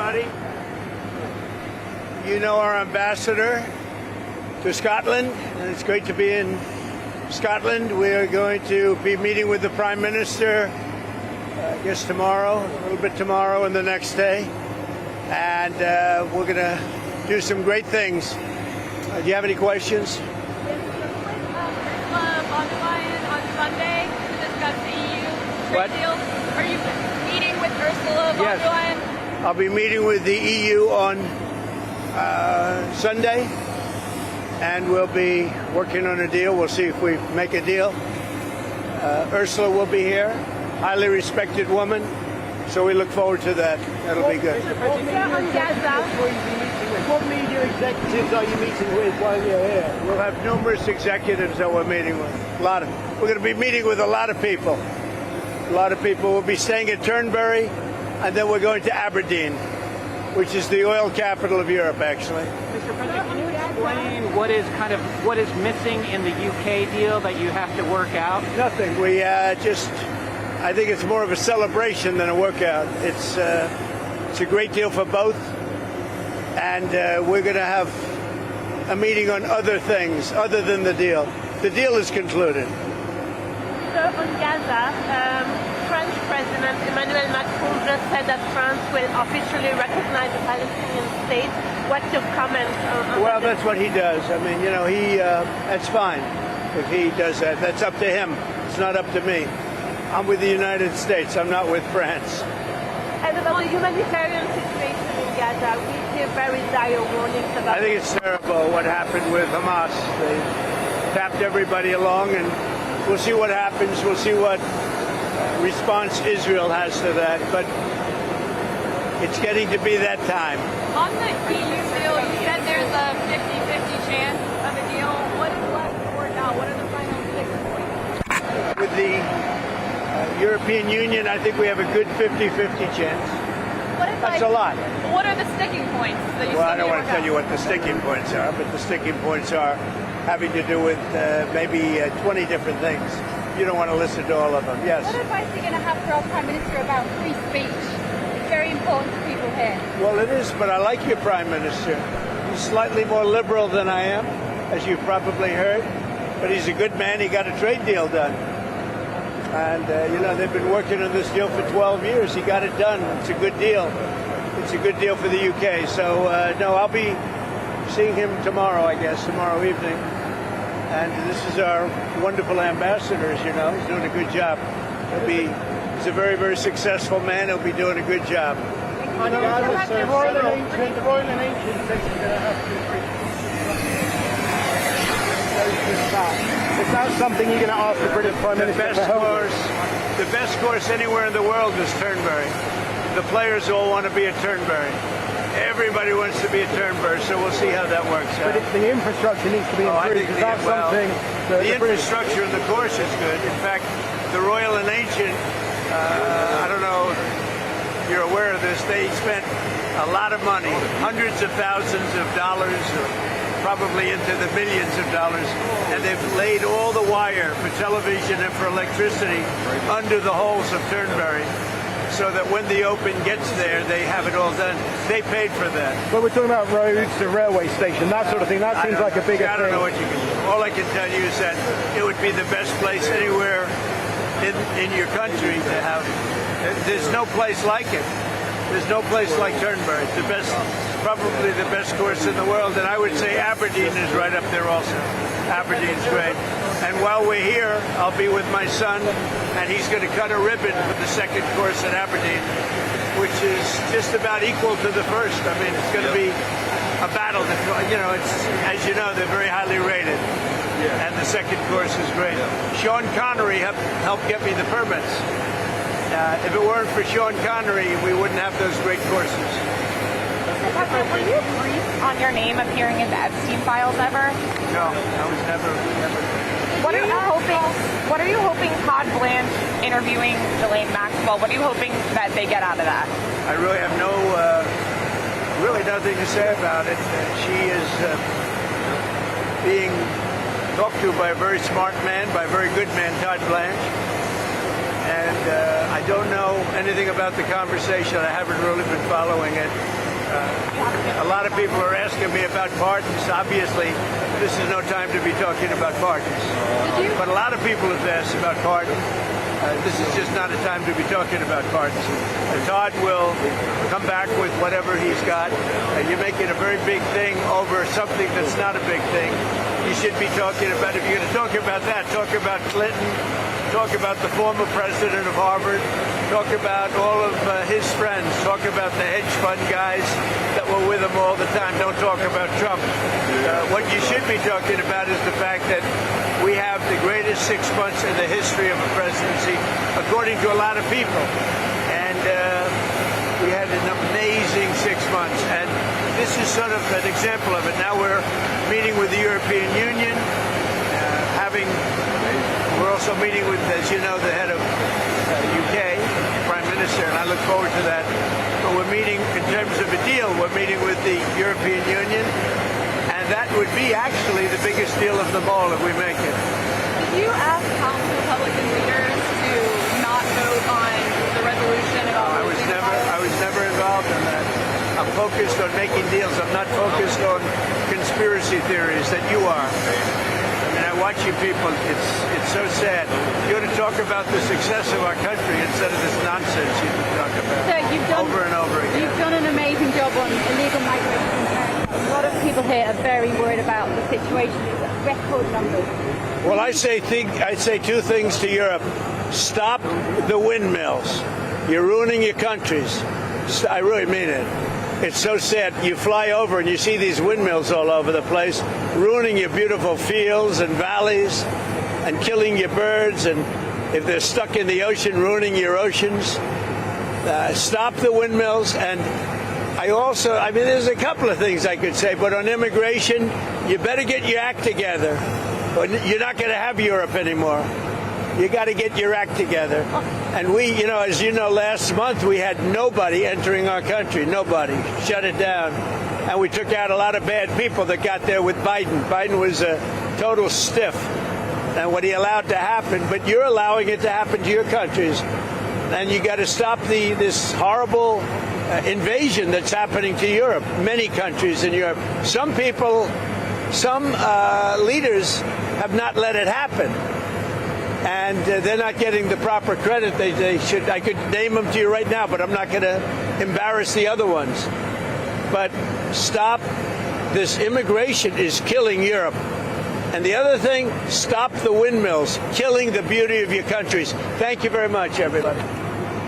everybody. You know our ambassador to Scotland, and it's great to be in Scotland. We are going to be meeting with the Prime Minister, I guess tomorrow, a little bit tomorrow and the next day. And we're going to do some great things. Do you have any questions? On Sunday to discuss the EU trade deal. Are you meeting with Ursula von der Leyen? Yes. I'll be meeting with the EU on Sunday, and we'll be working on a deal. We'll see if we make a deal. Ursula will be here, highly respected woman, so we look forward to that. That'll be good. What media executives are you meeting with while you're here? We'll have numerous executives that we're meeting with. We're going to be meeting with a lot of people. A lot of people. We'll be staying at Turnberry, and then we're going to Aberdeen, which is the oil capital of Europe, actually. Mr. President, can you explain what is missing in the UK deal that you have to work out? Nothing. We I think it's more of a celebration than a workout. It's a great deal for both, and we're going to have a meeting on other things other than the deal. The deal is concluded. So on Gaza, French President Emmanuel Macron just said that France will officially recognize the Palestinian state. What's your comment on Well, this? that's what he does. I mean, that's fine if he does that. That's up to him. It's not up to me. I'm with the United States. I'm not with France. And about the humanitarian situation in Gaza, we hear very dire warnings about. I think it's terrible what happened with Hamas. They tapped everybody along, and we'll see what happens. We'll see what response Israel has to that. But it's getting to be that time. On the EU deal, you said there's a 50-50 chance of a deal. What is left to work out? What are the final sticking points? With the European Union, I think we have a good 50-50 chance. That's a lot. What are the sticking points that you Well, I don't want to tell you what the sticking points are, but the sticking points are having to do with maybe 20 different things. You don't want to listen to all of them. Yes. What advice are you going to have for our Prime Minister about free speech? It's very important to people here. Well, it is, but I like your Prime Minister. He's slightly more liberal than I am, as you've probably heard, but he's a good man. He got a trade deal done. And, they've been working on this deal for 12 years. He got it done. It's a good deal. It's a good deal for the UK. So, no, I'll be seeing him tomorrow, I guess, tomorrow evening. And this is our wonderful ambassador, as you know. He's doing a good job. He's a very, very successful man. He'll be doing a good job. The Royal and Ancient says you're going to have to Is that something you're going to ask the British Prime Minister for help with? The best course anywhere in the world is Turnberry. The players all want to be at Turnberry. Everybody wants to be at Turnberry, so we'll see how that works out. But the infrastructure needs to be improved. Is that something that the infrastructure and the course is good. In fact, the Royal and Ancient, I don't know if you're aware of this, they spent a lot of money, hundreds of thousands of dollars, probably into the millions of dollars, and they've laid all the wire for television and for electricity under the holes of Turnberry, so that when the Open gets there, they have it all done. They paid for that. But we're talking about roads, the railway station, that sort of thing. That seems like a bigger thing. I don't know what you can do. All I can tell you is that it would be the best place anywhere in your country to have. There's no place like it. There's no place like Turnberry. It's the best, probably the best course in the world. And I would say Aberdeen is right up there also. Aberdeen's great. And while we're here, I'll be with my son, and he's going to cut a ribbon for the second course at Aberdeen, which is just about equal to the first. I mean, it's going to be a battle. It's, as you know, they're very highly rated. And the second course is great. Sean Connery helped get me the permits. If it weren't for Sean Connery, we wouldn't have those great courses. Were you briefed on your name appearing in the Epstein files ever? No, I was never. What are you hoping Todd Blanche interviewing Ghislaine Maxwell? What are you hoping that they get out of that? I really have really nothing to say about it. She is being talked to by a very smart man, by a very good man, Todd Blanche. and I don't know anything about the conversation. I haven't really been following it. A lot of people are asking me about pardons. Obviously, this is no time to be talking about pardons. But a lot of people have asked about pardons. This is just not a time to be talking about pardons. Todd will come back with whatever he's got. You're making a very big thing over something that's not a big thing. You should be talking about, if you're going to talk about that, talk about Clinton, talk about the former president of Harvard, talk about all of his friends, talk about the hedge fund guys that were with him all the time. Don't talk about Trump. What you should be talking about is the fact that we have the greatest 6 months in the history of a presidency, according to a lot of people. And we had an amazing 6 months. And this is sort of an example of it. Now we're meeting with the European Union, we're also meeting with, as you know, the head of UK, Prime Minister, and I look forward to that. But we're meeting, in terms of a deal, we're meeting with the European Union, and that would be actually the biggest deal of them all if we make it. Did you ask House Republican leaders to not vote on the resolution about I was never involved in that. I'm focused on making deals. I'm not focused on conspiracy theories that you are. I watch you people, it's so sad. You ought to talk about the success of our country instead of this nonsense you talk about over and over again. You've done an amazing job on illegal migration. A lot of people here are very worried about the situation. It's record numbers. Well, I say two things to Europe. Stop the windmills. You're ruining your countries. I really mean it. It's so sad. You fly over and you see these windmills all over the place, ruining your beautiful fields and valleys and killing your birds. And if they're stuck in the ocean, ruining your oceans. Stop the windmills. And there's a couple of things I could say, but on immigration, you better get your act together. You're not going to have Europe anymore. You got to get your act together. And we, as you know, last month we had nobody entering our country. Nobody. Shut it down. And we took out a lot of bad people that got there with Biden. Biden was a total stiff. And what he allowed to happen, but you're allowing it to happen to your countries. And you got to stop this horrible invasion that's happening to Europe. Many countries in Europe. Some people, some leaders have not let it happen. And they're not getting the proper credit they should. I could name them to you right now, but I'm not going to embarrass the other ones. But stop. This immigration is killing Europe. And the other thing, stop the windmills, killing the beauty of your countries. Thank you very much, everybody.